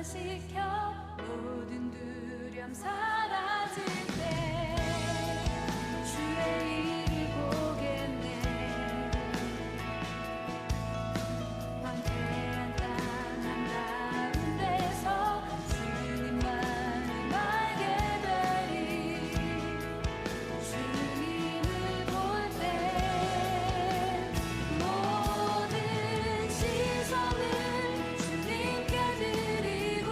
변화시켜 모든 두려움 사라질 때 주의 일을 보겠네. 황폐한 땅 한가운데서 주님만을 알게 되리. 주님을 볼 때 모든 시선을 주님께 드리고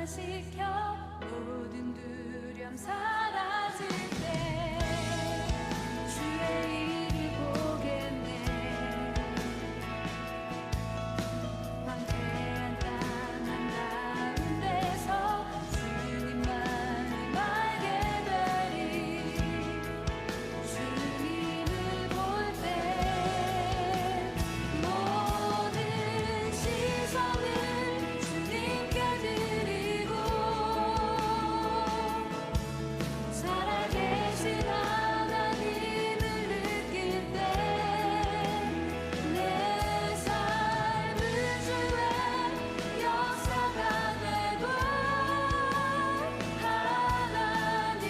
변화시켜 모든 두려움 사라질 때 주의 일을 보겠네. 황폐한 땅 한가운데서 주님만을 알게 되리. 주님을 볼 때 모든 시선을 주님께 드리고 살아계신 하나님을 느낄 때 내 삶은 주의 역사가 되고 하나님이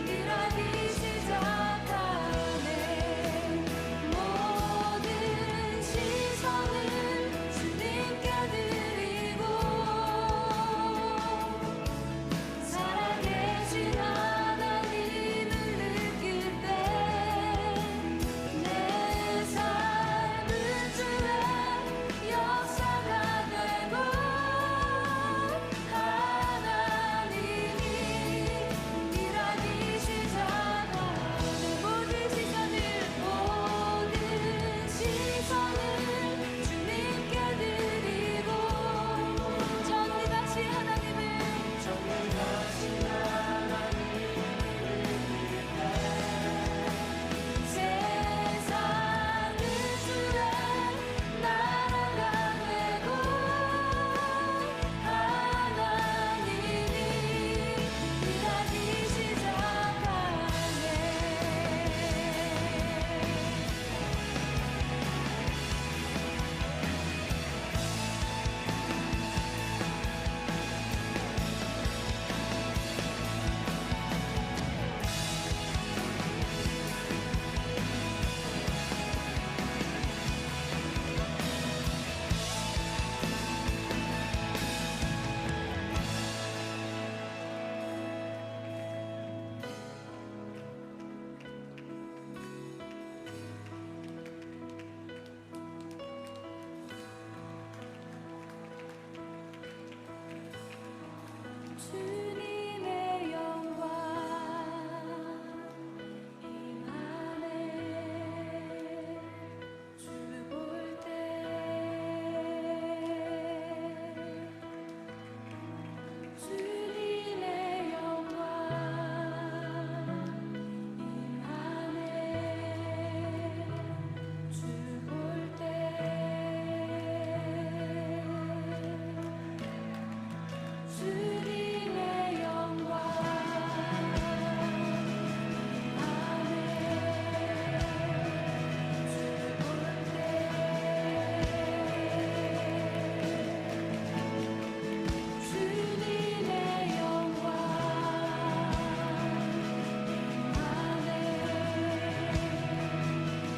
일하기 시작하네. 모든 시선을 주님께 드리고 살아계신 하나님을 느낄 때 내 삶은 주의 역사가 되고 하나님이 일하기 시작하네. 모든 시선을 주님께 드리고 전능하신 하나님을 세상은 주의 나라가 되고 하나님이 일하기 시작하네. 주님의 영광 임하네. 주 볼 때 주님의 영광 임하네. 주 볼 때 주님의 영광 임하네.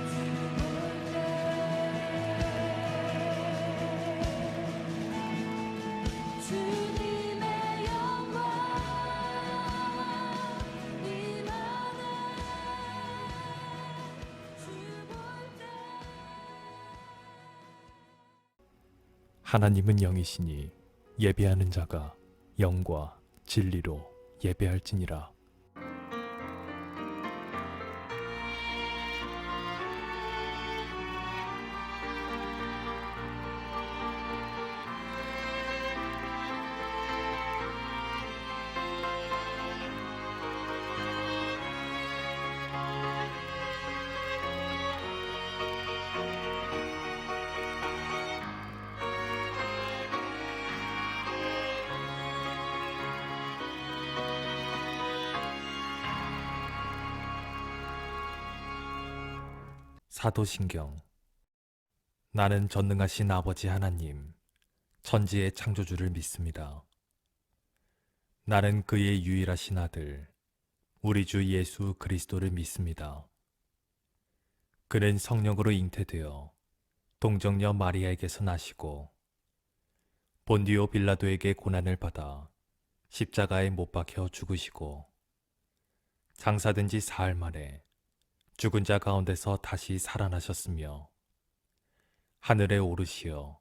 주 볼 때 주님의 영광 하나님은 영이시니 예배하는 자가 영과 진리로 예배할지니라. 사도신경. 나는 전능하신 아버지 하나님, 천지의 창조주를 믿습니다. 나는 그의 유일하신 아들, 우리 주 예수 그리스도를 믿습니다. 그는 성령으로 잉태되어 동정녀 마리아에게서 나시고 본디오 빌라도에게 고난을 받아 십자가에 못 박혀 죽으시고 장사된 지 사흘 만에 죽은 자 가운데서 다시 살아나셨으며 하늘에 오르시어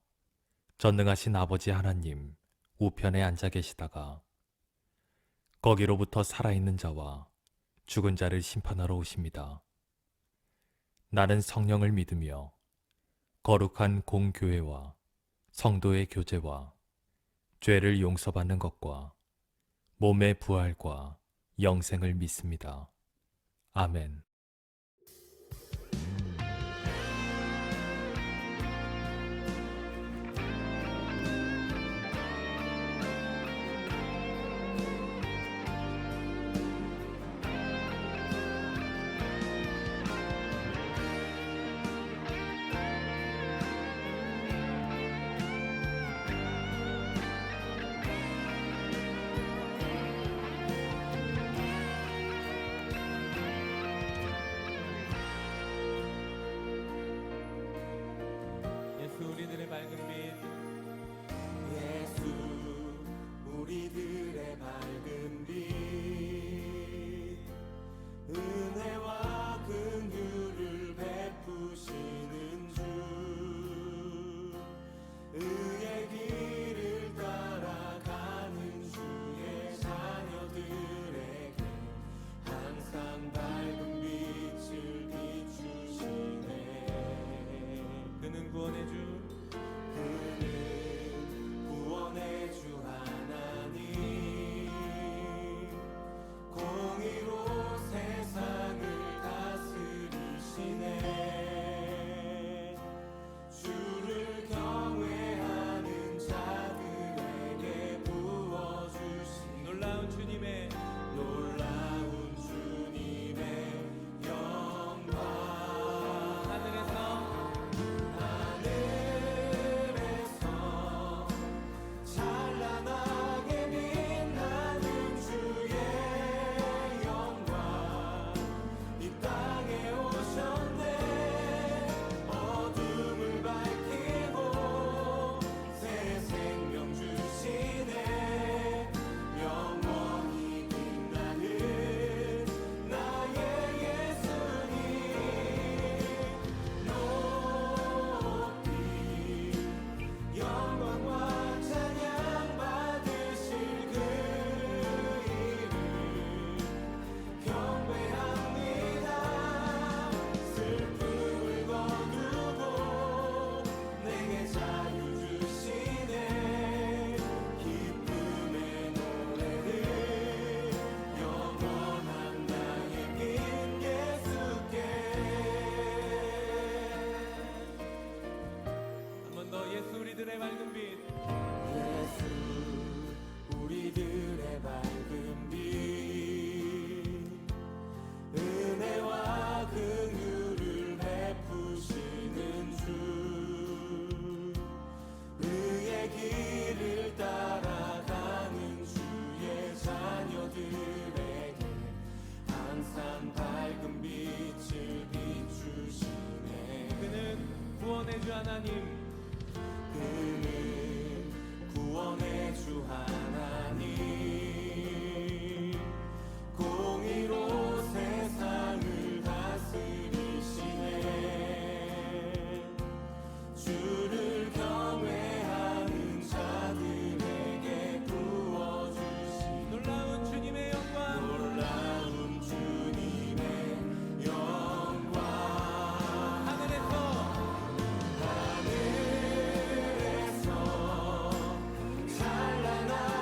전능하신 아버지 하나님 우편에 앉아 계시다가 거기로부터 살아있는 자와 죽은 자를 심판하러 오십니다. 나는 성령을 믿으며 거룩한 공교회와 성도의 교제와 죄를 용서받는 것과 몸의 부활과 영생을 믿습니다. 아멘. 예수 우리들의 밝은 빛 예수 우리들의 밝은 빛 은혜와 긍휼을 베푸시는 주 의의 길을 따라가는 주의 자녀들에게 항상 밝은 빛을 비추시네. 그는 구원의 주 그는 구원의 주 하나님 공의로 세상을 다스리시네. 주를 경외하는 자들에게 부어주신 놀라운 주님의 놀라운 주님의 영광 하늘에서 하늘에서 찬란하게 빛나는 주의 영광 이 땅에 오셨네. 어둠을 밝히고 새 생명 주시네. 영원히 빛나는 나의 예수님 높이 영광과 찬양 받으실 그 이름 경배합니다. 슬픔을 거두고 내게 자유 주시네. 기쁨의 노래를 영원한 나의 긴 예수께. 한 번 더 예수 우리들의 밝은 빛 예수 우리들의 밝은 빛 은혜와 긍휼을 베푸시는 주 의의 길을 따라가는 주의 자녀들에게 항상 밝은 빛을 비추시네. 그는 구원의 주 하나님 그는 구원의 주 하나님 공의로 세상을 다스리시네. 주를 경외하는 자들에게 부어주신 놀라운 주님의 영광 놀라운 주님의 영광 하늘에서 하늘에서 찬란하게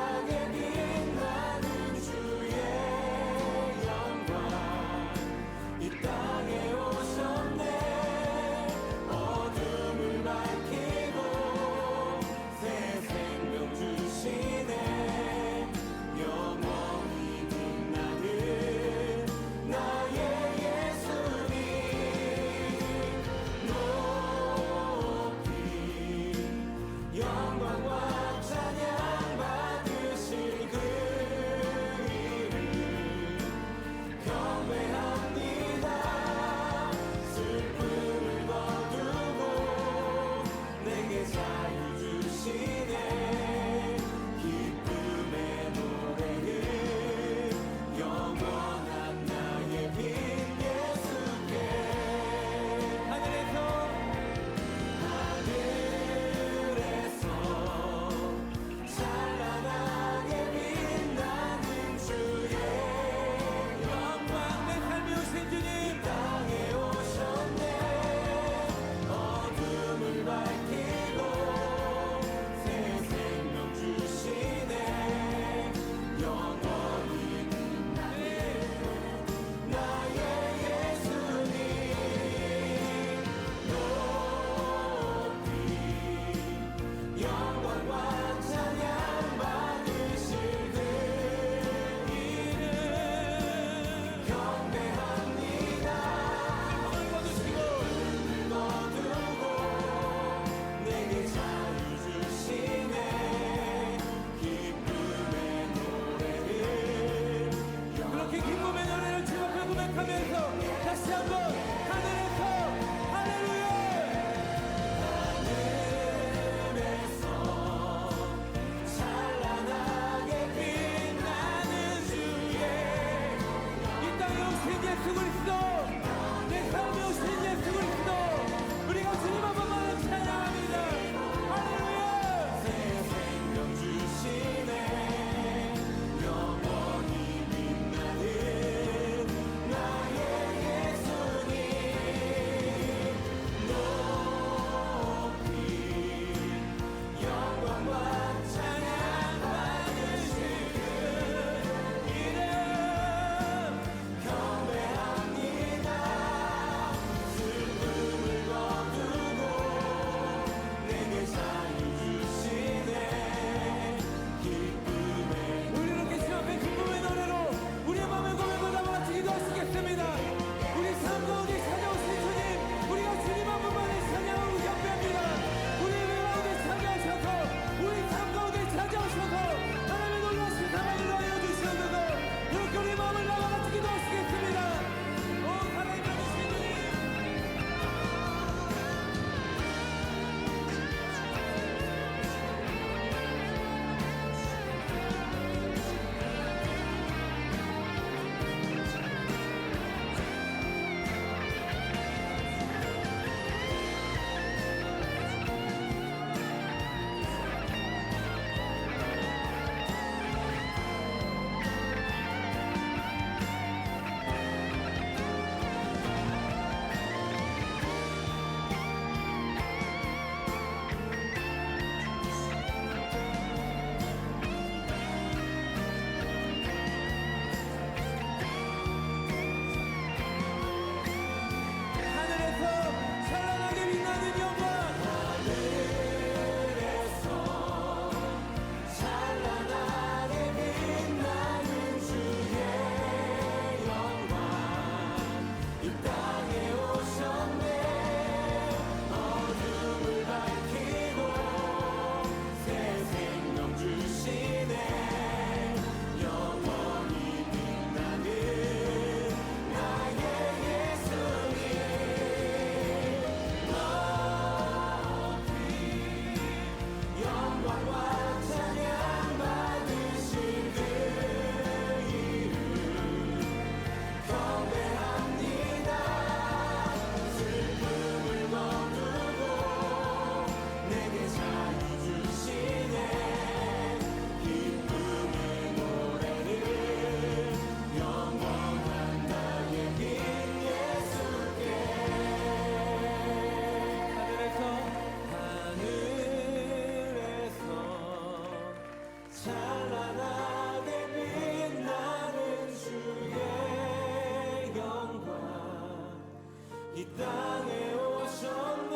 이 땅에 오셨네.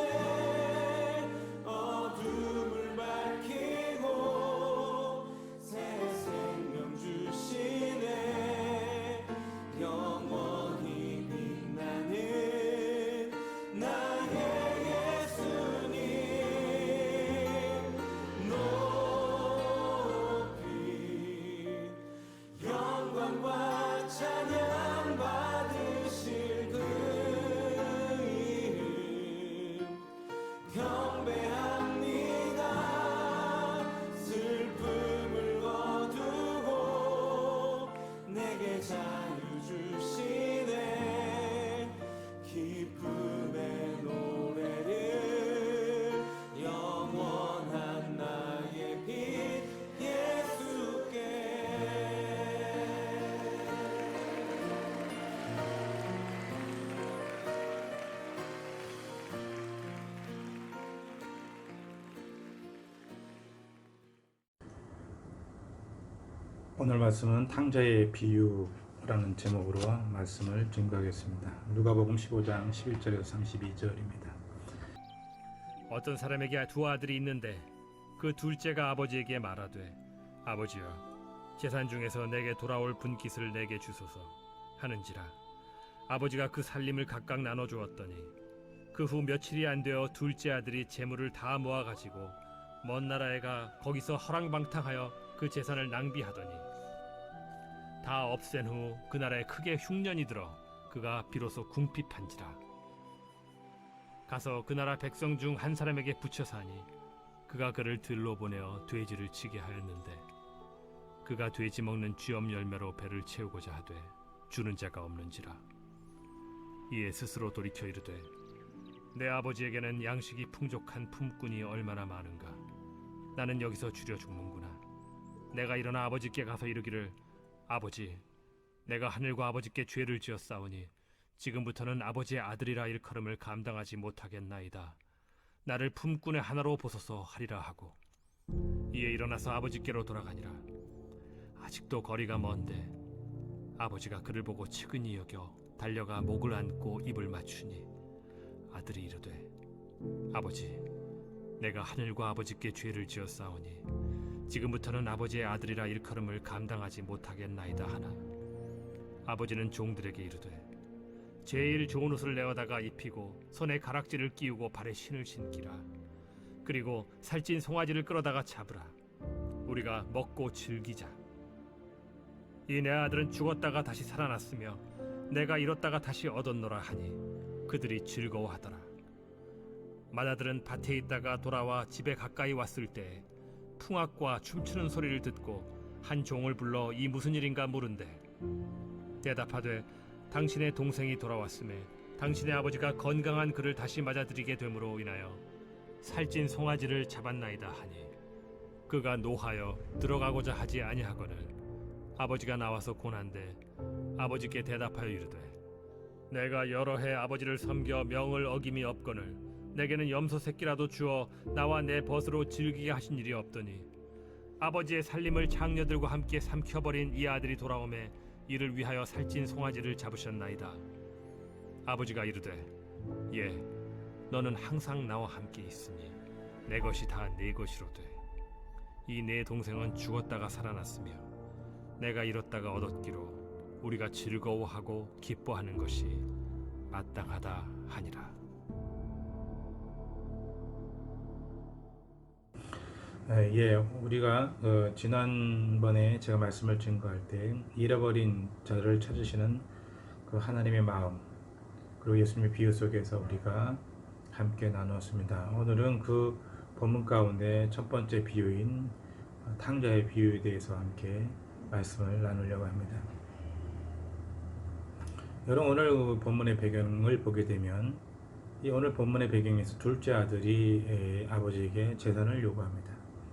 어둠을 밝히고 새 생명 주시네. 영원히 빛나는 나의 예수님 높이 영광과 찬양 받으실 그 이름 경배합니다. 슬픔을 거두고 내게 자유 주시네. 기쁨의 노래를 영원한 나의 빛 예수께. 오늘 말씀은 탕자의 비유라는 제목으로 말씀을 증거하겠습니다. 누가복음 15장 11절에서 32절입니다. 어떤 사람에게 두 아들이 있는데 그 둘째가 아버지에게 말하되 아버지여 재산 중에서 내게 돌아올 분깃을 내게 주소서 하는지라. 아버지가 그 살림을 각각 나눠 주었더니 그 후 며칠이 안 되어 둘째 아들이 재물을 다 모아 가지고 먼 나라에 가 거기서 허랑방탕하여 그 재산을 낭비하더니 다 없앤 후 그 나라에 크게 흉년이 들어 그가 비로소 궁핍한지라. 가서 그 나라 백성 중 한 사람에게 붙여 사니 그가 그를 들로 보내어 돼지를 치게 하였는데 그가 돼지 먹는 쥐엄 열매로 배를 채우고자 하되 주는 자가 없는지라. 이에 스스로 돌이켜 이르되 내 아버지에게는 양식이 풍족한 품꾼이 얼마나 많은가. 나는 여기서 줄여 죽는구나. 내가 일어나 아버지께 가서 이르기를 아버지 내가 하늘과 아버지께 죄를 지었사오니 지금부터는 아버지의 아들이라 일컬음을 감당하지 못하겠나이다. 나를 품꾼의 하나로 보소서 하리라 하고 이에 일어나서 아버지께로 돌아가니라. 아직도 거리가 먼데 아버지가 그를 보고 측은히 여겨 달려가 목을 안고 입을 맞추니 아들이 이르되 아버지 내가 하늘과 아버지께 죄를 지었사오니 지금부터는 아버지의 아들이라 일컬음을 감당하지 못하겠나이다 하나 아버지는 종들에게 이르되 제일 좋은 옷을 내어다가 입히고 손에 가락지를 끼우고 발에 신을 신기라. 그리고 살찐 송아지를 끌어다가 잡으라. 우리가 먹고 즐기자. 이 내 아들은 죽었다가 다시 살아났으며 내가 잃었다가 다시 얻었노라 하니 그들이 즐거워하더라. 맏아들은 밭에 있다가 돌아와 집에 가까이 왔을 때 풍악과 춤추는 소리를 듣고 한 종을 불러 이 무슨 일인가 물은데 대답하되 당신의 동생이 돌아왔음에 당신의 아버지가 건강한 그를 다시 맞아들이게 됨으로 인하여 살찐 송아지를 잡았나이다 하니 그가 노하여 들어가고자 하지 아니하거늘 아버지가 나와서 고난데 아버지께 대답하여 이르되 내가 여러 해 아버지를 섬겨 명을 어김이 없거늘 내게는 염소 새끼라도 주어 나와 내 벗으로 즐기게 하신 일이 없더니 아버지의 살림을 장녀들과 함께 삼켜버린 이 아들이 돌아오매 이를 위하여 살찐 송아지를 잡으셨나이다. 아버지가 이르되 예 너는 항상 나와 함께 있으니 내 것이 다 네 것이로되 이 내 동생은 죽었다가 살아났으며 내가 잃었다가 얻었기로 우리가 즐거워하고 기뻐하는 것이 마땅하다 하니라. 예, 우리가 지난번에 제가 말씀을 증거할 때 잃어버린 자를 찾으시는 그 하나님의 마음 그리고 예수님의 비유 속에서 우리가 함께 나누었습니다. 오늘은 그 본문 가운데 첫 번째 비유인 탕자의 비유에 대해서 함께 말씀을 나누려고 합니다. 여러분 오늘 그 본문의 배경을 보게 되면 이 오늘 본문의 배경에서 둘째 아들이 아버지에게 재산을 요구합니다.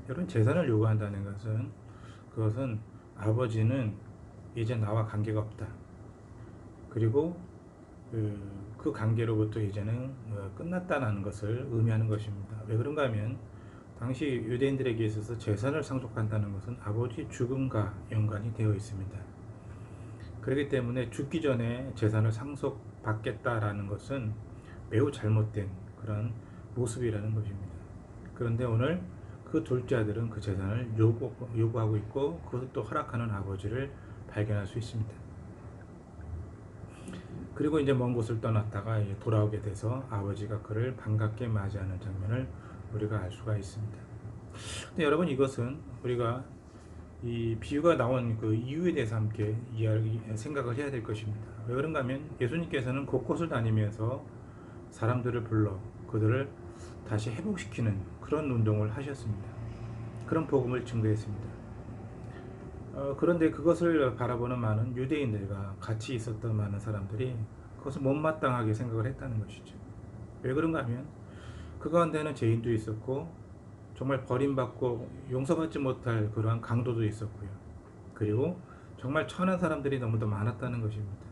여러분 재산을 요구한다는 것은 그것은 아버지는 이제 나와 관계가 없다. 그리고 그 관계로부터 이제는 끝났다는 것을 의미하는 것입니다. 왜 그런가 하면 당시 유대인들에게 있어서 재산을 상속한다는 것은 아버지 죽음과 연관이 되어 있습니다. 그렇기 때문에 죽기 전에 재산을 상속받겠다라는 것은 매우 잘못된 그런 모습이라는 것입니다. 그런데 오늘 그 둘째 아들은 그 재산을 요구하고 있고 그것도 허락하는 아버지를 발견할 수 있습니다. 그리고 이제 먼 곳을 떠났다가 돌아오게 돼서 아버지가 그를 반갑게 맞이하는 장면을 우리가 알 수가 있습니다. 근데 여러분, 이것은 우리가 이 비유가 나온 그 이유에 대해서 함께 생각을 해야 될 것입니다. 왜 그런가 하면 예수님께서는 곳곳을 다니면서 사람들을 불러 그들을 다시 회복시키는 그런 운동을 하셨습니다. 그런 복음을 증거했습니다. 그런데 그것을 바라보는 많은 유대인들과 같이 있었던 많은 사람들이 그것을 못마땅하게 생각을 했다는 것이죠. 왜 그런가 하면 그 가운데는 죄인도 있었고 정말 버림받고 용서받지 못할 그러한 강도도 있었고요. 그리고 정말 천한 사람들이 너무도 많았다는 것입니다.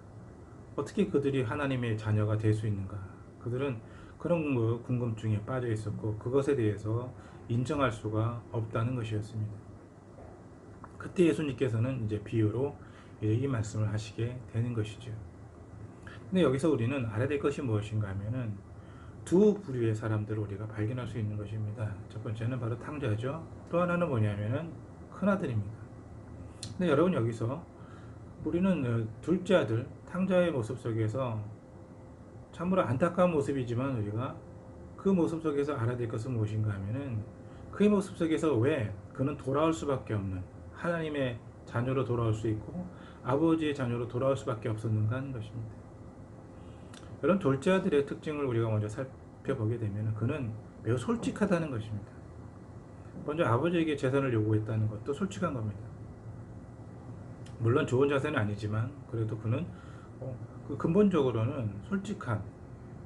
어떻게 그들이 하나님의 자녀가 될 수 있는가? 그들은 그런 궁금증에 빠져 있었고 그것에 대해서 인정할 수가 없다는 것이었습니다. 그때 예수님께서는 이제 비유로 이 말씀을 하시게 되는 것이죠. 근데 여기서 우리는 알아야 될 것이 무엇인가 하면은 두 부류의 사람들을 우리가 발견할 수 있는 것입니다. 첫 번째는 바로 탕자죠. 또 하나는 뭐냐면은 큰아들입니다. 근데 여러분, 여기서 우리는 둘째 아들 탕자의 모습 속에서 참으로 안타까운 모습이지만 우리가 그 모습 속에서 알아야 될 것은 무엇인가 하면은 그의 모습 속에서 왜 그는 돌아올 수밖에 없는 하나님의 자녀로 돌아올 수 있고 아버지의 자녀로 돌아올 수밖에 없었는가 하는 것입니다. 이런 둘째 아들의 특징을 우리가 먼저 살펴보게 되면 그는 매우 솔직하다는 것입니다. 먼저 아버지에게 재산을 요구했다는 것도 솔직한 겁니다. 물론 좋은 자세는 아니지만 그래도 그는 그 근본적으로는 솔직한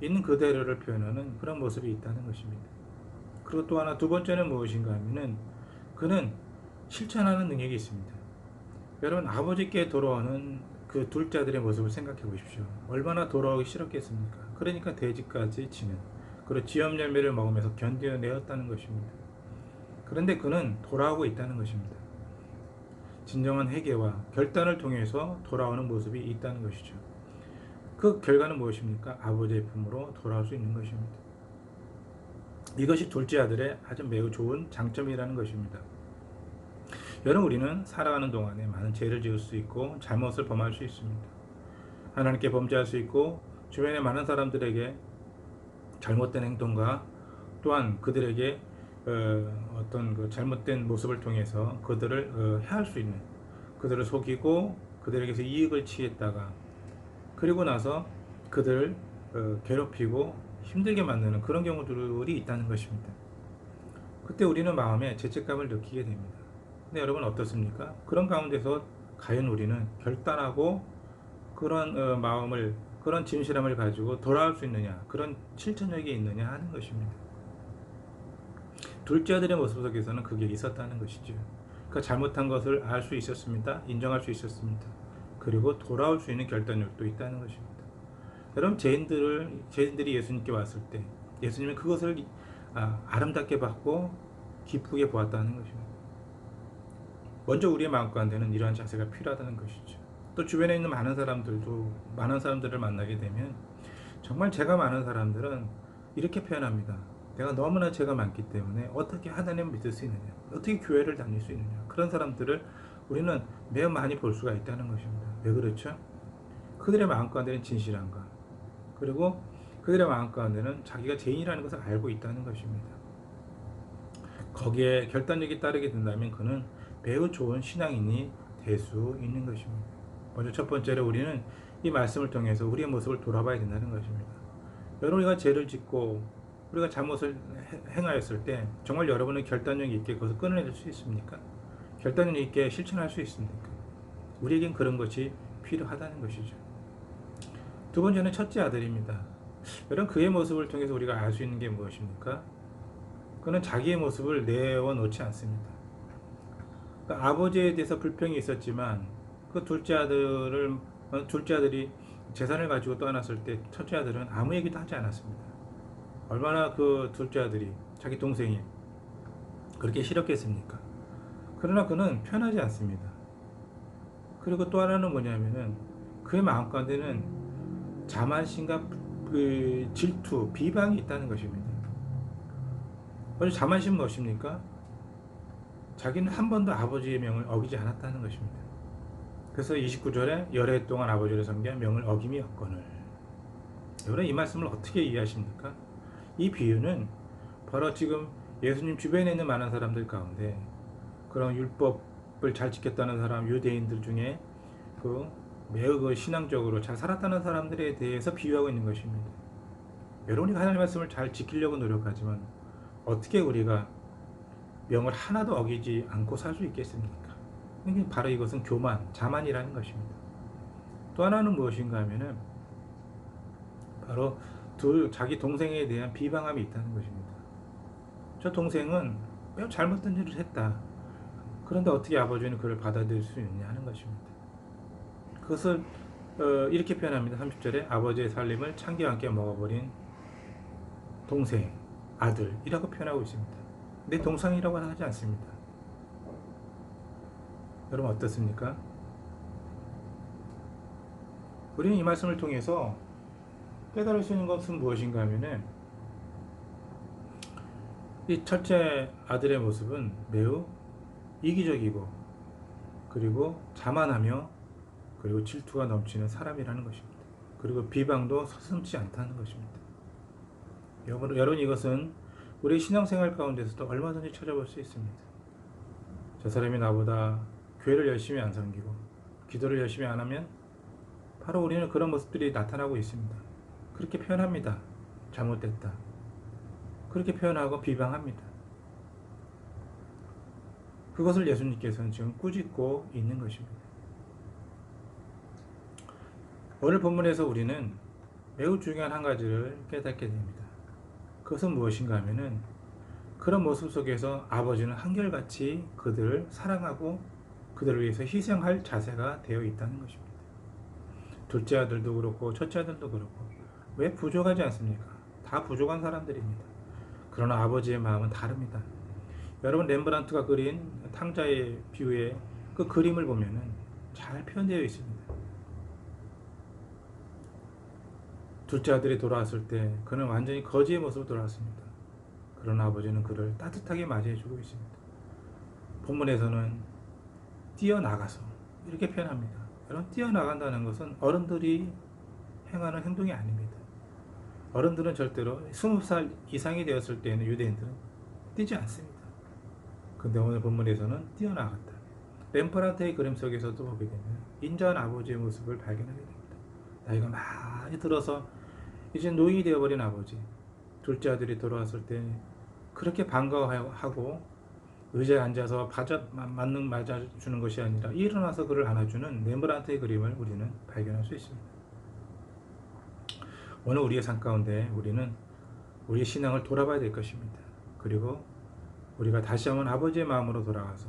있는 그대로를 표현하는 그런 모습이 있다는 것입니다. 그리고 또 하나, 두 번째는 무엇인가 하면은 그는 실천하는 능력이 있습니다. 여러분, 아버지께 돌아오는 그 둘째 아들의 모습을 생각해 보십시오. 얼마나 돌아오기 싫었겠습니까? 그러니까 돼지까지 치는, 그리고 지엄 열매를 먹으면서 견뎌내었다는 것입니다. 그런데 그는 돌아오고 있다는 것입니다. 진정한 회개와 결단을 통해서 돌아오는 모습이 있다는 것이죠. 그 결과는 무엇입니까? 아버지의 품으로 돌아올 수 있는 것입니다. 이것이 둘째 아들의 아주 매우 좋은 장점이라는 것입니다. 여러분, 우리는 살아가는 동안에 많은 죄를 지을 수 있고 잘못을 범할 수 있습니다. 하나님께 범죄할 수 있고 주변의 많은 사람들에게 잘못된 행동과 또한 그들에게 어떤 그 잘못된 모습을 통해서 그들을 해할 수 있는, 그들을 속이고 그들에게서 이익을 취했다가 그리고 나서 그들을 괴롭히고 힘들게 만드는 그런 경우들이 있다는 것입니다. 그때 우리는 마음에 죄책감을 느끼게 됩니다. 근데 여러분, 어떻습니까? 그런 가운데서 과연 우리는 결단하고 그런 마음을, 그런 진실함을 가지고 돌아올 수 있느냐, 그런 실천력이 있느냐 하는 것입니다. 둘째 아들의 모습 속에서는 그게 있었다는 것이죠. 그 잘못한 것을 알 수 있었습니다. 인정할 수 있었습니다. 그리고 돌아올 수 있는 결단력도 있다는 것입니다. 여러분, 죄인들이 예수님께 왔을 때 예수님은 그것을 아름답게 봤고 기쁘게 보았다는 것입니다. 먼저 우리의 마음 가운데는 이러한 자세가 필요하다는 것이죠. 또 주변에 있는 많은 사람들을 만나게 되면 정말 죄가 많은 사람들은 이렇게 표현합니다. 내가 너무나 죄가 많기 때문에 어떻게 하나님을 믿을 수 있느냐, 어떻게 교회를 다닐 수 있느냐, 그런 사람들을 우리는 매우 많이 볼 수가 있다는 것입니다. 왜 그렇죠? 그들의 마음 가운데는 진실함과, 그리고 그들의 마음 가운데는 자기가 죄인이라는 것을 알고 있다는 것입니다. 거기에 결단력이 따르게 된다면 그는 매우 좋은 신앙인이 될 수 있는 것입니다. 먼저 첫 번째로 우리는 이 말씀을 통해서 우리의 모습을 돌아봐야 된다는 것입니다. 여러분, 우리가 죄를 짓고 우리가 잘못을 행하였을 때 정말 여러분은 결단력 있게 그것을 끊어낼 수 있습니까? 결단력 있게 실천할 수 있습니까? 우리에겐 그런 것이 필요하다는 것이죠. 두 번째는 첫째 아들입니다. 여러분, 그의 모습을 통해서 우리가 알 수 있는 게 무엇입니까? 그는 자기의 모습을 내어놓지 않습니다. 그러니까 아버지에 대해서 불평이 있었지만 그 둘째 아들이 재산을 가지고 떠났을 때 첫째 아들은 아무 얘기도 하지 않았습니다. 얼마나 그 둘째 아들이, 자기 동생이 그렇게 싫었겠습니까? 그러나 그는 편하지 않습니다. 그리고 또 하나는 뭐냐면은 그의 마음 가운데는 자만심과 그 질투, 비방이 있다는 것입니다. 어제 자만심 무엇입니까? 자기는 한 번도 아버지의 명을 어기지 않았다는 것입니다. 그래서 29절에 여러 해 동안 아버지를 섬겨 명을 어김이 없거늘. 여러분 이 말씀을 어떻게 이해하십니까? 이 비유는 바로 지금 예수님 주변에 있는 많은 사람들 가운데 그런 율법을 잘 지켰다는 사람, 유대인들 중에 매우 신앙적으로 잘 살았다는 사람들에 대해서 비유하고 있는 것입니다. 여러분이 하나님의 말씀을 잘 지키려고 노력하지만 어떻게 우리가 명을 하나도 어기지 않고 살 수 있겠습니까? 바로 이것은 교만, 자만이라는 것입니다. 또 하나는 무엇인가 하면은 바로 자기 동생에 대한 비방함이 있다는 것입니다. 저 동생은 매우 잘못된 일을 했다. 그런데 어떻게 아버지는 그를 받아들일 수 있느냐 하는 것입니다. 그것을 이렇게 표현합니다. 30절에 아버지의 살림을 창기와 함께 먹어버린 동생, 아들이라고 표현하고 있습니다. 내 동생이라고 하지 않습니다. 여러분 어떻습니까? 우리는 이 말씀을 통해서 깨달을 수 있는 것은 무엇인가 하면은 이 첫째 아들의 모습은 매우 이기적이고 그리고 자만하며 그리고 질투가 넘치는 사람이라는 것입니다. 그리고 비방도 서슴지 않다는 것입니다. 여러분 이것은 우리 신앙생활 가운데서도 얼마든지 찾아볼 수 있습니다. 저 사람이 나보다 교회를 열심히 안 섬기고 기도를 열심히 안 하면 바로 우리는 그런 모습들이 나타나고 있습니다. 그렇게 표현합니다. 잘못됐다. 그렇게 표현하고 비방합니다. 그것을 예수님께서는 지금 꾸짖고 있는 것입니다. 오늘 본문에서 우리는 매우 중요한 한 가지를 깨닫게 됩니다. 그것은 무엇인가 하면은 그런 모습 속에서 아버지는 한결같이 그들을 사랑하고 그들을 위해서 희생할 자세가 되어 있다는 것입니다. 둘째 아들도 그렇고 첫째 아들도 그렇고 왜 부족하지 않습니까? 다 부족한 사람들입니다. 그러나 아버지의 마음은 다릅니다. 여러분 렘브란트가 그린 탕자의 비유의 그 그림을 보면은 잘 표현되어 있습니다. 둘째 아들이 돌아왔을 때 그는 완전히 거지의 모습으로 돌아왔습니다. 그러나 아버지는 그를 따뜻하게 맞이해주고 있습니다. 본문에서는 뛰어나가서 이렇게 표현합니다. 여러분 뛰어나간다는 것은 어른들이 행하는 행동이 아닙니다. 어른들은 절대로 20살 이상이 되었을 때에는 유대인들은 뛰지 않습니다. 근데 오늘 본문에서는 뛰어나갔다. 렘브란트의 그림 속에서도 보게 되면 인자한 아버지의 모습을 발견하게 됩니다. 나이가 많이 들어서 이제 노인이 되어버린 아버지, 둘째 아들이 돌아왔을 때 그렇게 반가워하고 의자에 앉아서 맞는 맞아주는 것이 아니라 일어나서 그를 안아주는 렘브란트의 그림을 우리는 발견할 수 있습니다. 오늘 우리의 삶 가운데 우리는 우리의 신앙을 돌아봐야 될 것입니다. 그리고 우리가 다시 한번 아버지의 마음으로 돌아가서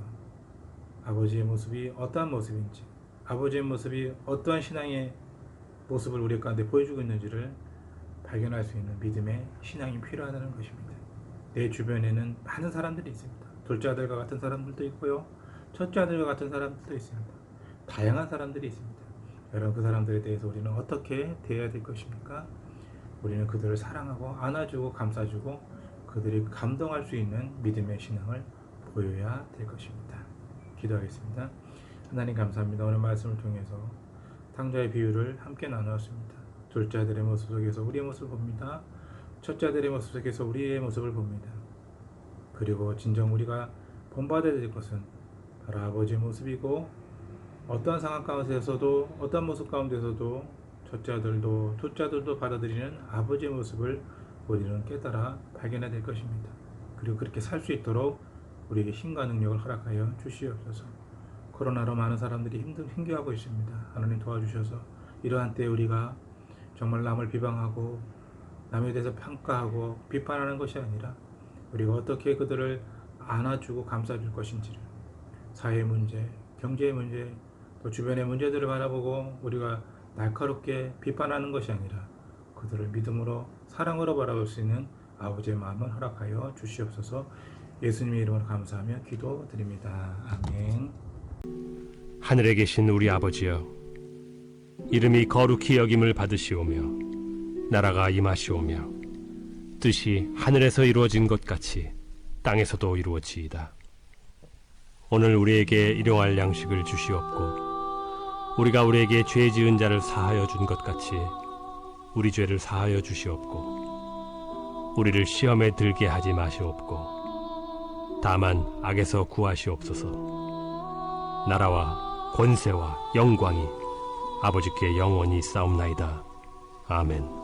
아버지의 모습이 어떠한 모습인지, 아버지의 모습이 어떠한 신앙의 모습을 우리 가운데 보여주고 있는지를 발견할 수 있는 믿음의 신앙이 필요하다는 것입니다. 내 주변에는 많은 사람들이 있습니다. 둘째 아들과 같은 사람들도 있고요, 첫째 아들과 같은 사람들도 있습니다. 다양한 사람들이 있습니다. 여러분 그 사람들에 대해서 우리는 어떻게 대해야 될 것입니까? 우리는 그들을 사랑하고 안아주고 감싸주고 그들이 감동할 수 있는 믿음의 신앙을 보여야 될 것입니다. 기도하겠습니다. 하나님 감사합니다. 오늘 말씀을 통해서 탕자의 비유를 함께 나누었습니다. 둘째 아들의 모습 속에서 우리의 모습을 봅니다. 첫째 아들의 모습 속에서 우리의 모습을 봅니다. 그리고 진정 우리가 본받아야 될 것은 바로 아버지의 모습이고 어떠한 상황 가운데서도 어떠한 모습 가운데서도 첫째 아들도 둘째 아들도 받아들이는 아버지의 모습을 우리는 깨달아 발견해야 될 것입니다. 그리고 그렇게 살 수 있도록 우리에게 힘과 능력을 허락하여 주시옵소서. 코로나로 많은 사람들이 힘겨워하고 있습니다. 하나님 도와주셔서 이러한 때에 우리가 정말 남을 비방하고 남에 대해서 평가하고 비판하는 것이 아니라 우리가 어떻게 그들을 안아주고 감싸줄 것인지를, 사회의 문제, 경제의 문제, 또 주변의 문제들을 바라보고 우리가 날카롭게 비판하는 것이 아니라 그들을 믿음으로 사랑으로 바라볼 수 있는 아버지의 마음을 허락하여 주시옵소서. 예수님의 이름으로 감사하며 기도드립니다. 아멘. 하늘에 계신 우리 아버지여, 이름이 거룩히 여김을 받으시오며 나라가 임하시오며 뜻이 하늘에서 이루어진 것 같이 땅에서도 이루어지이다. 오늘 우리에게 일용할 양식을 주시옵고 우리가 우리에게 죄 지은 자를 사하여 준 것 같이 우리 죄를 사하여 주시옵고 우리를 시험에 들게 하지 마시옵고 다만 악에서 구하시옵소서. 나라와 권세와 영광이 아버지께 영원히 싸움나이다. 아멘.